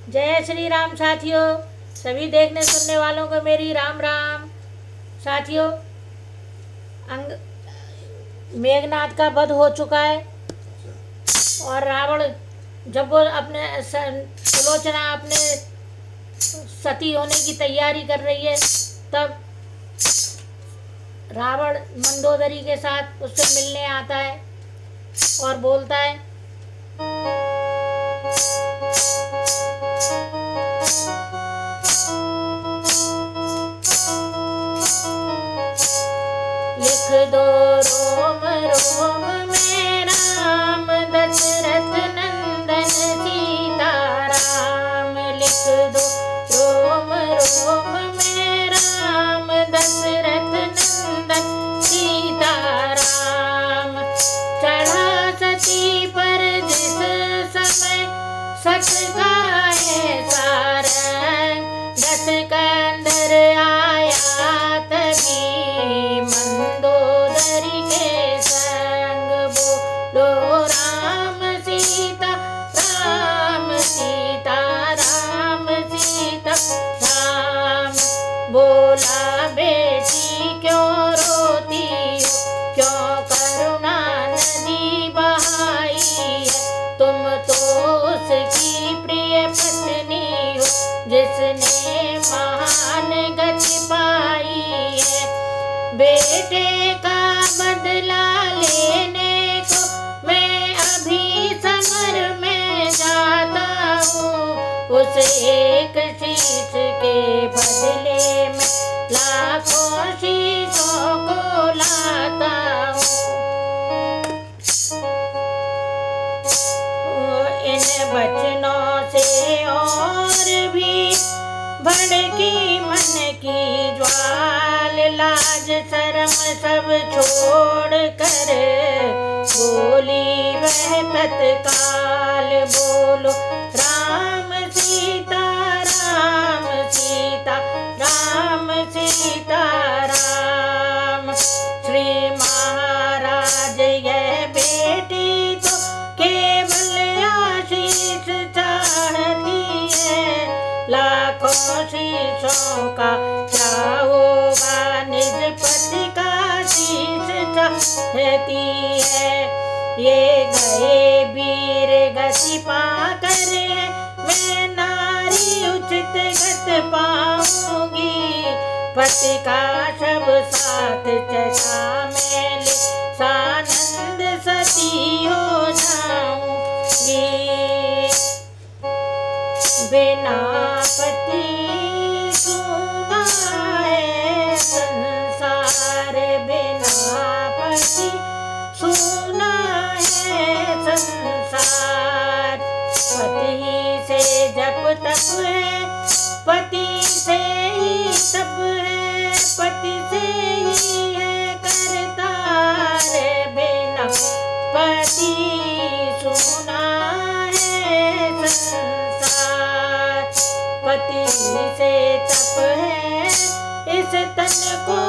जय श्री राम साथियों, सभी देखने सुनने वालों को मेरी राम राम। साथियों, मेघनाद का वध हो चुका है और रावण जब वो अपने सुलोचना अपने सती होने की तैयारी कर रही है, तब रावण मंदोदरी के साथ उससे मिलने आता है और बोलता है, लिख दो रोम रोम में राम दशरथ नंदन सीता राम। लिख दो रोम रोम में राम दशरथ नंदन सीता राम। चढ़ा सती पर जिस समय सत का ऐसा रंग, दस कंदर आया तभी मंदोदरी के संग। बोलो राम सीता राम सीता राम सीता राम। बोला बेटी क्यों रोती हो, क्यों करुणा नदी बहाई है। तुम तो उसकी प्रिय पत्नी हो जिसने महान गति पाई है। बेटे का बदला लेने को मैं अभी समर में जाता हूँ। उस एक शीश के बदले में लाखों शीशों को लाता हूँ। इन वचनों से और भी भड़की मन की ज्वाल, लाज शर्म सब छोड़ कर बोली वह तत्काल। बोलो राम सीता राम सीता राम सीता राम। श्री महाराज यह बेटी तो केवल आशीष चाहती है, लाखों शीशों का क्या होगा, निज पति का शीश चाहती है। ये गए वीर गति पाकर है, मैं नारी उचित गत पाऊंगी। पति का शब साथ चचा में ले सानंद सती हो जाऊंगी। बिना पति सूना है संसार, बिना पति सूना है संसार। पति से जप तप है, पति से ही तप है, पति से ही है करतार। बिना पति सूना है संसार, पति से तप है इस तन को।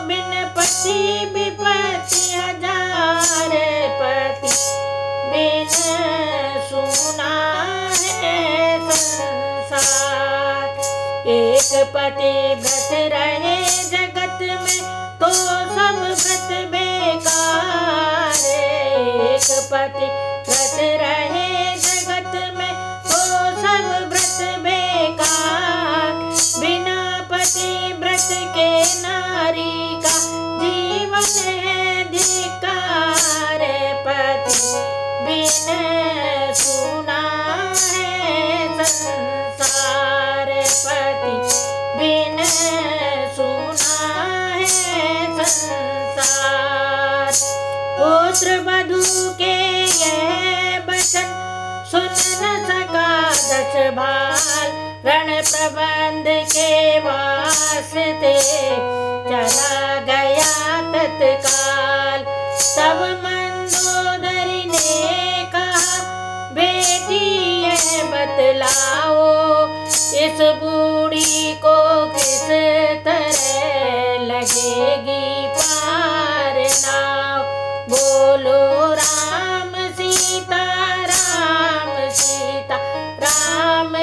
बिन पति विपत्ति हजार, पति बिन सूना है संसार। एक पति व्रत रहे जगत में तो सब व्रत बेकार। एक पति व्रत रहे जगत में तो सब व्रत बेकार। बिना पति व्रत के नारी का जीवन है धिक्कार। पति बिन सूना है संसार, पति बिन सूना है संसार। पुत्र वधू के यह वचन सुन न सका दश भाल, रण प्रबंध के वास्ते चला गया तत्काल। तब मंदोदरी ने कहा, बेटी यह बतलाओ, इस बूढ़ी को किस तरह लगेगी पार नाव। बोलो राम सीता राम सीता राम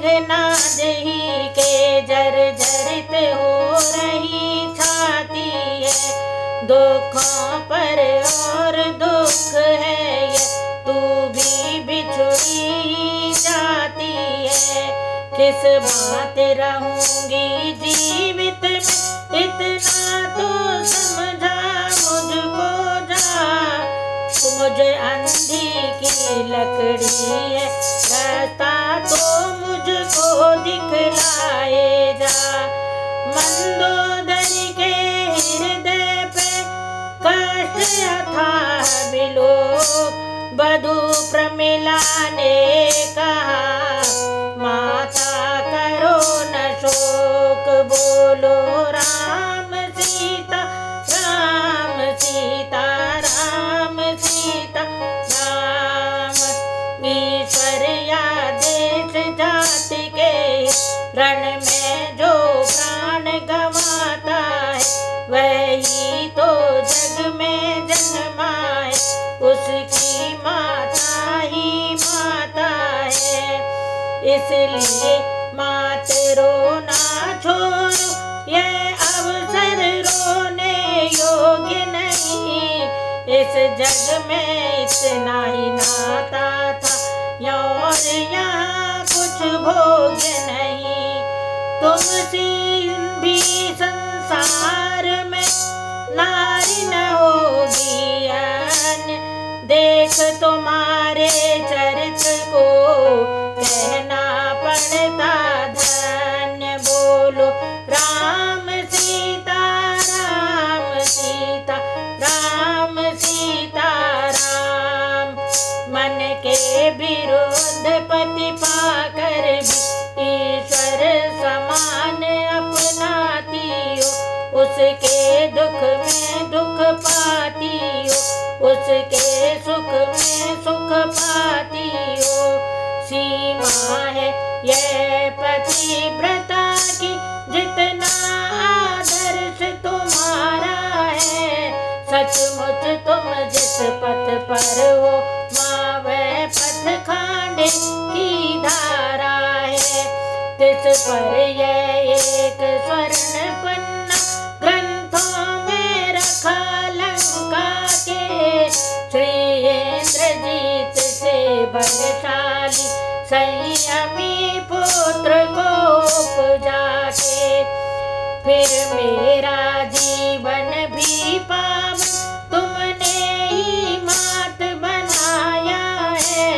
मेघनाद ही के जर्जरित हो रही छाती है। दुखों पर और दुख है ये, तू भी बिछुड़ी जाती है। किस बात रहूंगी जीवित में, इतना तो समझा मुझको जा। तू मुझे अंधी की लकड़ी है, रास्ता तो मुझको दिखलाए जा। मंदोदरी के हृदय पे कष्ट अथाह विलोप, बधू प्रमिला ने कहा माता करो न शोक। बोलो राम सीता राम सीता राम सीता राम। ईश्वर या देश जाति के रण में जो प्राण गंवाता है, वही तो जग में जन्मा है, उसकी माता ही माता है। इसलिए मात रोना छोड़ो, ये अवसर रोने योग्य नहीं। इस जग में इतना ही नाता था, और यहाँ कुछ भोग्य नहीं। तुम सी भी संसार में नारी न होगी अन्य, देख तुम्हारे चरित्र को कहना पड़ता धन्य। बोलो राम सीता राम सीता राम सीता राम। मन के विरोध पति पाकर भी ईश्वर समान अपनाती हो, उसके दुख में दुख पाती हो, उसके सुख में सुख पाती हो। सीमा है यह पतिव्रता की, जितना आदर्श तुम्हारा है। सचमुच तुम जिस पथ पर हो, माँ वह पथ खांडे की धारा है। तिस पर यह एक स्वर्ण पन्ना ग्रंथों में रखा लंका के। श्री इंद्रजीत से बलशाली संयमी पुत्र को उपजा के, फिर मेरा जीवन भी पावन तुमने ही मात बनाया है।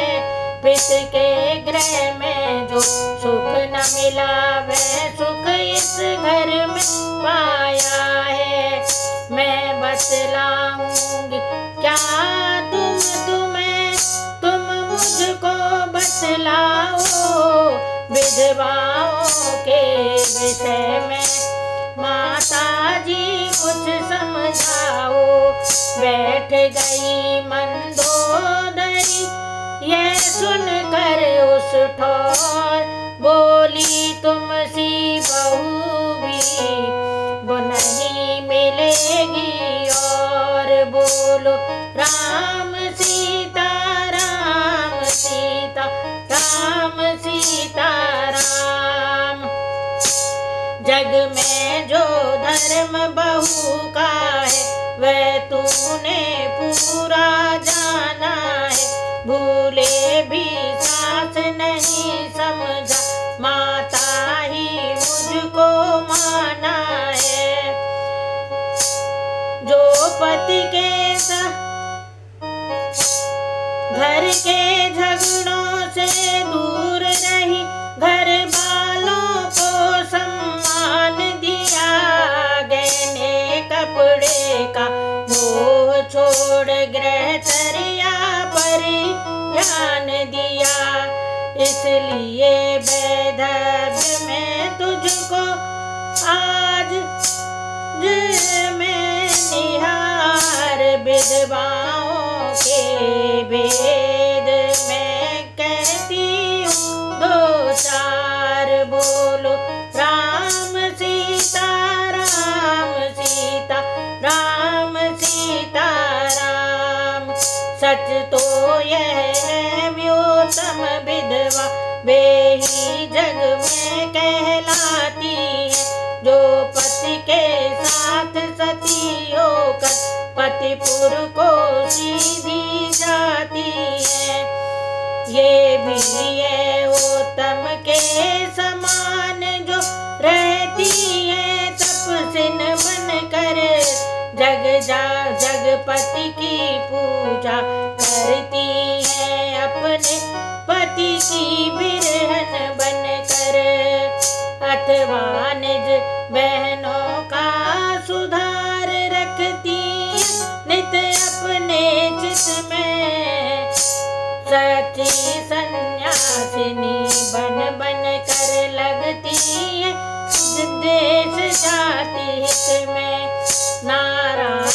पित के गृह में जो सुख न मिला, वह सुख इस घर में पाया है। मैं बतलाऊंगी क्या तुम मुझको बतलाओ, विधवाओं के विषय में माता जी कुछ समझाओ। बैठ गई मंदोदरी यह सुनकर उस ठोर, बोली तुम सी बहू भी वो नहीं मिलेगी और। बोलो राम सीता राम सीता राम सीता राम। जग में जो धर्म बहू का है, वह तूने पूरा जाना है। भूले भी सास नहीं समझा, माता ही मुझको माना है। जो पति के घर के झगड़ों से दूर रही, घर वालों को सम्मान दिया। गहने कपड़े का मोह छोड़ गृहचर्या पर ध्यान दिया। इसलिए वैधव्य में तुझको आज में निहार, विधवाओं के भेद में कहती हूँ दो चार। बोलो राम सीता राम सीता राम सीता राम। सच तो यह है व्योतम विधवा वे ही जग में कहलाती है, जो पति के साथ सती होकर पतिपुर को सीधी जाती है। ये भी है उत्तम के समान, जो रहती है तपस्विन बन कर, जगपति की पूजा करती है, अपने पति की बिरहन बनकर। अथवा निज बहनों का सुधार रखती है, नित अपने चित में। सच्ची सन्यासिनी बन कर लगती है, देश जाति हित में। नारायण